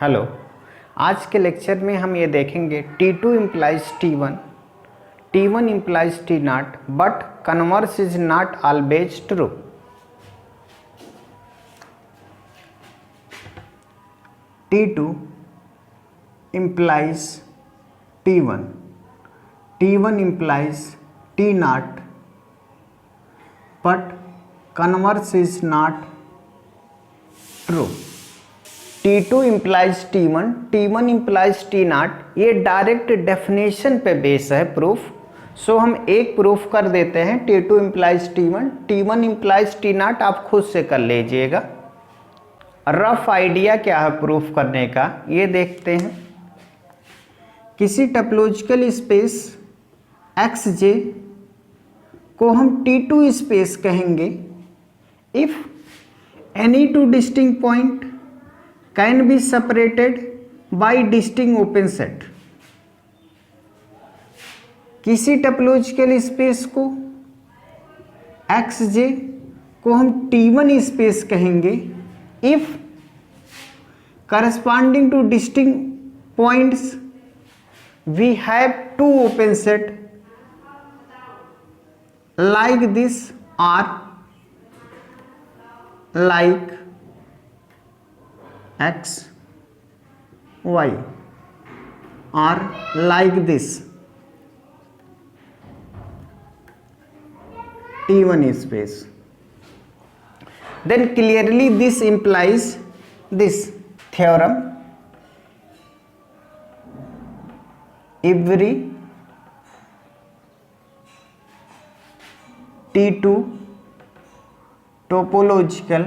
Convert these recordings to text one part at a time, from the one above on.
Hello. आज के lecture में हम ये देखेंगे T2 implies T1, T1 implies T naught, but converse is not always true. T2 implies T1, T1 implies T naught, but converse is not true. T2 implies T1, T1 implies T naught। ये direct definition पे base है proof. सो हम एक proof कर देते हैं T2 implies T1, T1 implies T naught, आप खुद से कर लीजिएगा। रफ आइडिया क्या है प्रूफ करने का ये देखते हैं। किसी टोपोलॉजिकल स्पेस XJ को हम T2 स्पेस कहेंगे if any two distinct point can be separated by distinct open set. किसी टोपोलॉजिकल स्पेस को XJ को हम T1 स्पेस कहेंगे if corresponding to distinct points we have two open set like this or like X, Y or like this T1 space. Then clearly this implies this theorem: every T2 topological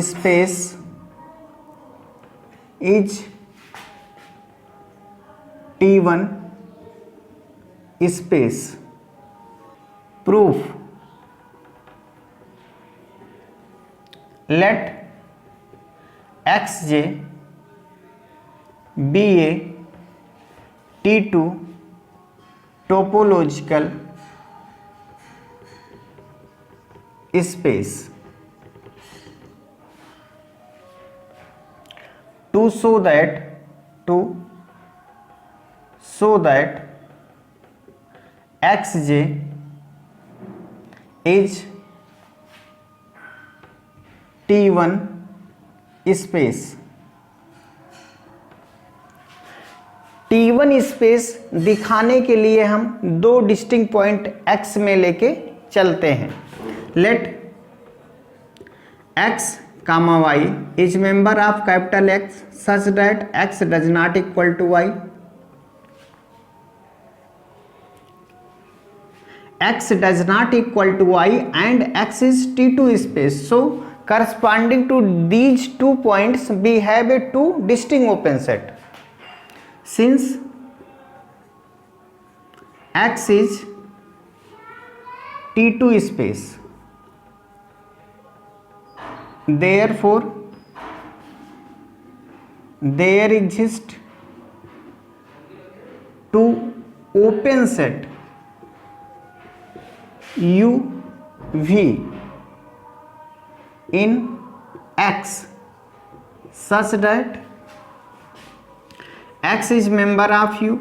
space is T1 space. Proof: let XJ be a T2 topological space to show that XJ is T1 space। T1 space दिखाने के लिए हम दो distinct point X में लेके चलते हैं। Let X, Y is member of capital X such that X does not equal to Y। X does not equal to Y and X is T2 space. So corresponding to these 2 points we have a 2 distinct open set. Since X is T2 space, therefore there exist 2 open set U V in X such that X is member of U,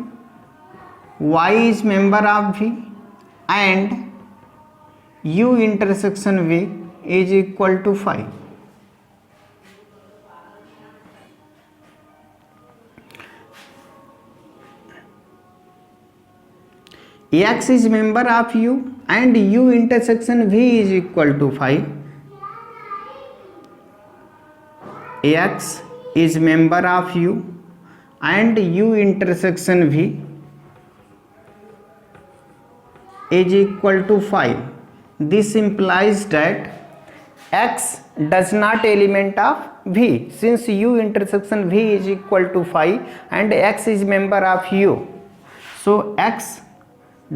Y is member of V and U intersection V is equal to phi. X is member of U and U intersection V is equal to phi. X is member of U and U intersection V is equal to phi. This implies that X does not element of V since U intersection V is equal to phi and X is member of U. So X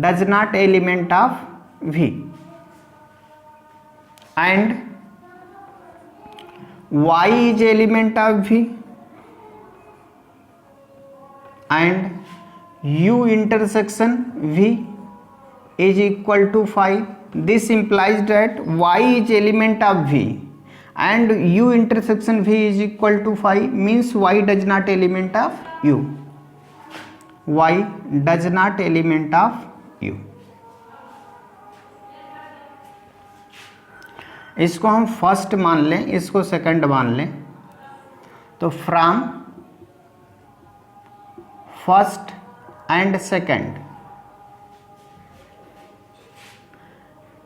does not element of V and Y is element of V and U intersection V is equal to phi. This implies that Y is element of V and u intersection v is equal to 5 means y does not element of u. y does not element of u. इसको हम first मान लें, इसको second मान लें, तो from first and second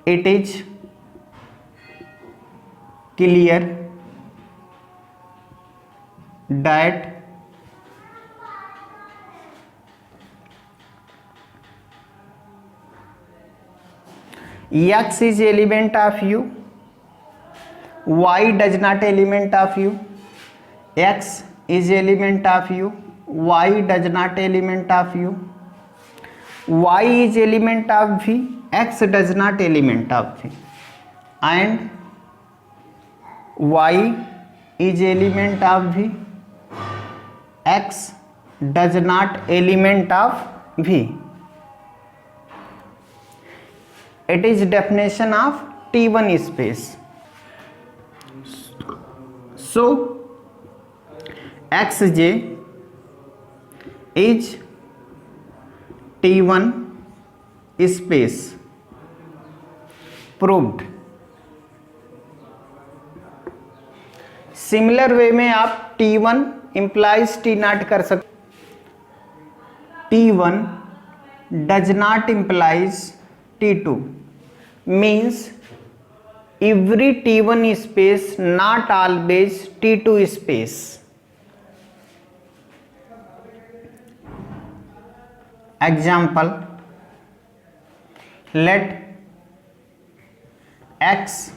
it is clear that x is element of u, y does not element of u, x is element of u, y does not element of u, y is element of v, x does not element of v, and y is element of v, x does not element of v. It is definition of T1 space. So xj is T1 space proved. Similar way में आप T1 implies T0 कर सकते. T1 does not implies T2 means every T1 space not always T2 space. Example, let x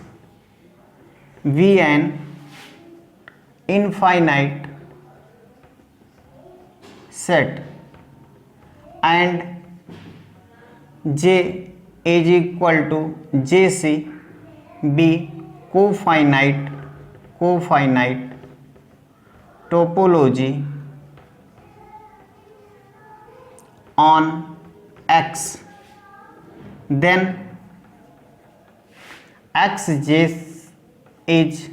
be an infinite set and j is equal to jc be cofinite topology on x, then xj is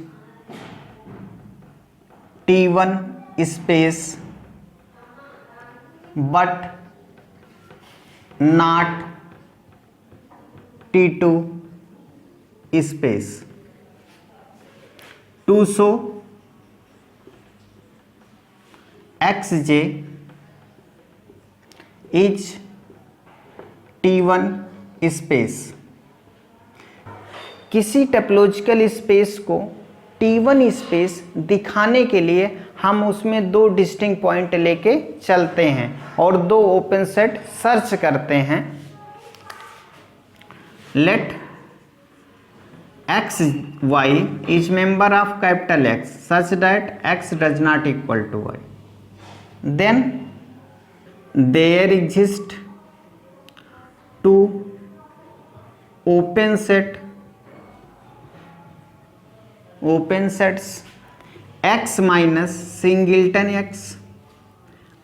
T1 space but not T2 space. To show xj is T1 space, किसी topological space को T1 space दिखाने के लिए हम उसमें दो distinct point लेके चलते हैं और दो ओपन सेट सर्च करते हैं. Let x y is member of capital X such that x does not equal to y, then there exist two open sets x minus singleton x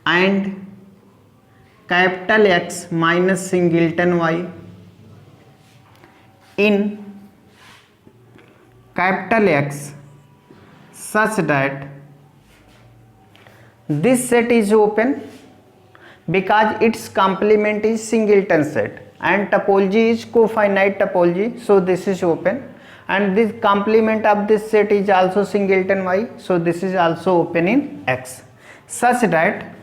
and capital X minus singleton y. In capital X such that this set is open because its complement is singleton set and topology is cofinite topology, so this is open, and this complement of this set is also singleton y, so this is also open in X, such that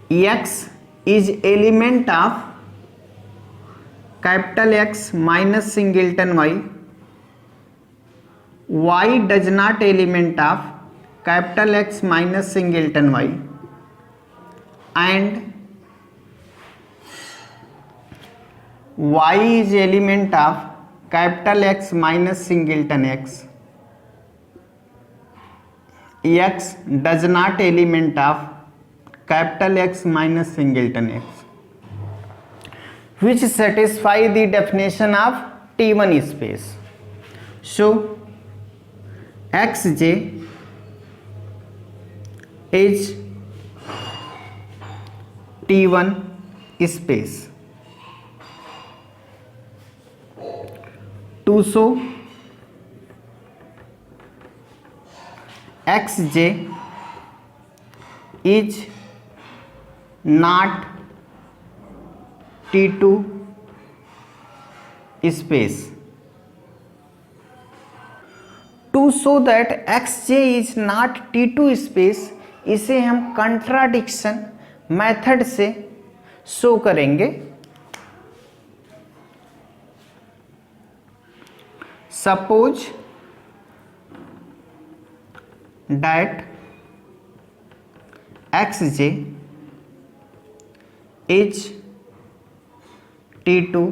X is element of capital X minus singleton y, y does not element of capital X minus singleton y, and y is element of capital X minus singleton x, x does not element of capital X minus singleton x, which satisfy the definition of T1 space. So xj is T1 space. To show xj is not t2 space. To show that xj is not t2 space, इसे हम contradiction method से show करेंगे. Suppose that xj is t2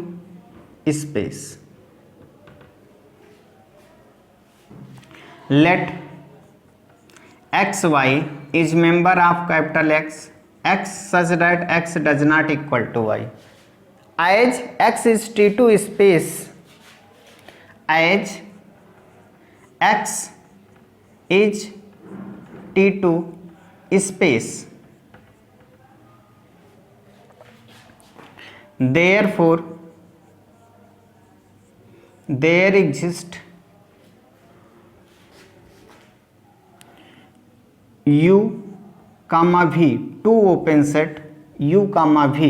space. Let xy is member of capital X such that x does not equal to y. As x is t2 space, as x is t2 space, therefore there exists u comma v, two open set u comma v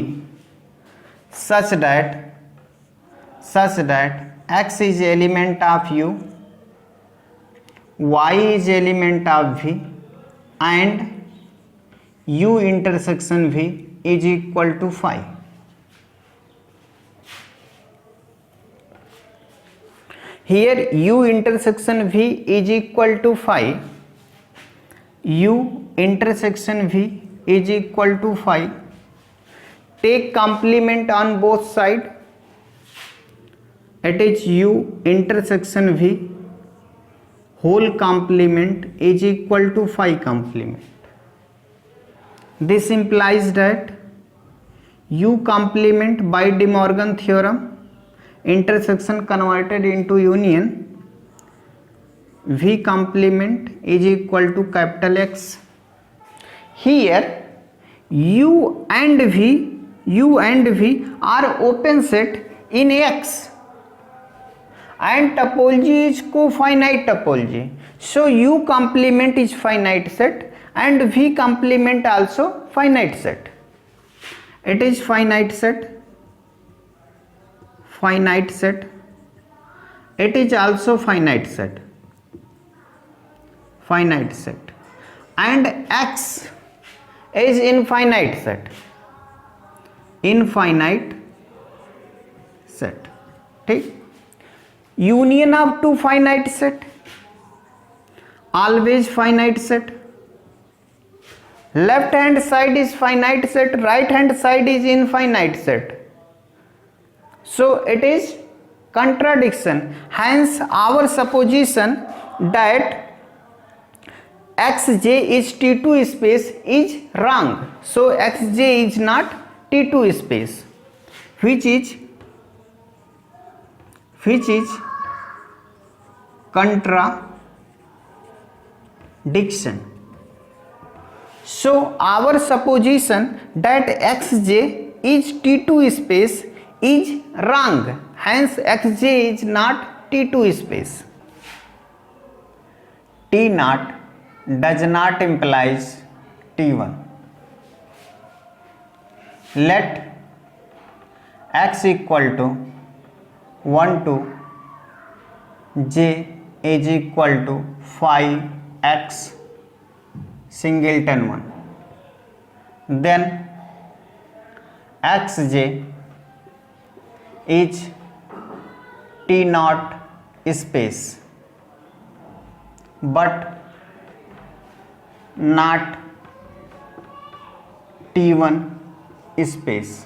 such that x is element of u, y is element of v, and u intersection v is equal to phi. Here u intersection v is equal to phi. U intersection v is equal to phi. Take complement on both sides. It is u intersection v whole complement is equal to phi complement. This implies that u complement by De Morgan theorem, intersection converted into union, v complement is equal to capital X. Here u and v are open set in X and topology is cofinite topology. So u complement is finite set and v complement also finite set. It is finite set. It is also finite set. And x is infinite set. ठीक. Union of two finite set, always finite set. Left hand side is finite set, right hand side is infinite set. So it is contradiction. Hence our supposition that xj is t2 space is wrong. So xj is not t2 space, which is contradiction. So our supposition that xj is t2 space is wrong. Hence xj is not t2 space. T naught does not implies t1. Let x equal to 1 to j is equal to phi x singleton 1. Then xj is t naught space but not t1 space.